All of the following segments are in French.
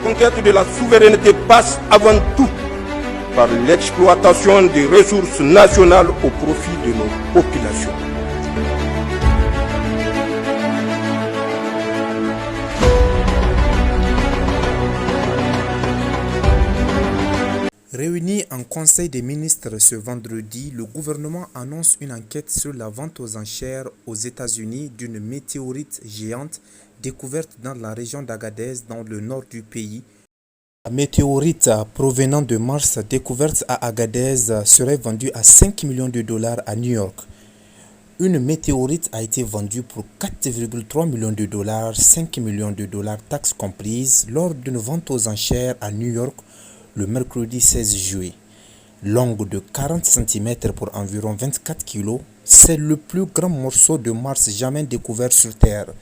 conquête de la souveraineté passe avant tout par l'exploitation des ressources nationales au profit de nos populations. Réuni en Conseil des ministres ce vendredi, le gouvernement annonce une enquête sur la vente aux enchères aux États-Unis d'une météorite géante découverte dans la région d'Agadez, dans le nord du pays. La météorite provenant de Mars découverte à Agadez serait vendue à 5 millions de dollars à New York. Une météorite a été vendue pour 4,3 millions de dollars, 5 millions de dollars taxes comprises, lors d'une vente aux enchères à New York le mercredi 16 juillet. Longue de 40 cm pour environ 24 kg, c'est le plus grand morceau de Mars jamais découvert sur Terre.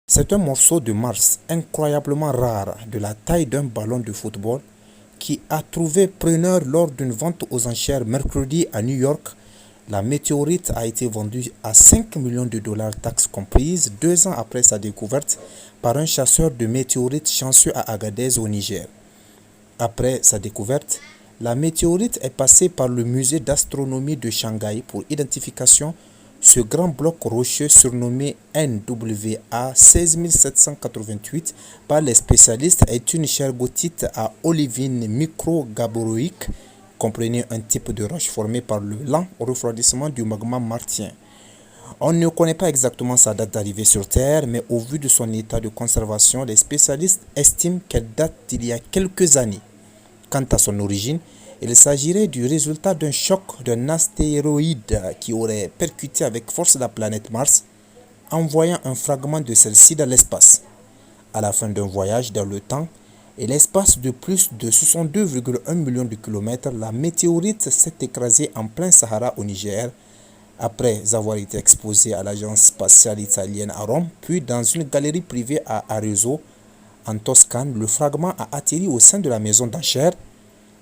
C'est un morceau de Mars incroyablement rare, de la taille d'un ballon de football, qui a trouvé preneur lors d'une vente aux enchères mercredi à New York. La météorite a été vendue à 5 millions de dollars taxes comprises 2 ans après sa découverte par un chasseur de météorites chanceux à Agadez au Niger. Après sa découverte, la météorite est passée par le musée d'astronomie de Shanghai pour identification. Ce grand bloc rocheux surnommé NWA 16788 par les spécialistes est une shergotite à olivine microgaboroïque, comprenant un type de roche formée par le lent refroidissement du magma martien. On ne connaît pas exactement sa date d'arrivée sur Terre, mais au vu de son état de conservation, les spécialistes estiment qu'elle date d'il y a quelques années. Quant à son origine, il s'agirait du résultat d'un choc d'un astéroïde qui aurait percuté avec force la planète Mars, envoyant un fragment de celle-ci dans l'espace. À la fin d'un voyage dans le temps et l'espace de plus de 62,1 millions de kilomètres, la météorite s'est écrasée en plein Sahara au Niger, après avoir été exposée à l'agence spatiale italienne à Rome, puis dans une galerie privée à Arezzo, en Toscane. Le fragment a atterri au sein de la maison d'enchères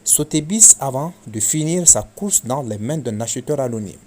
Sotheby's avant de finir sa course dans les mains d'un acheteur anonyme.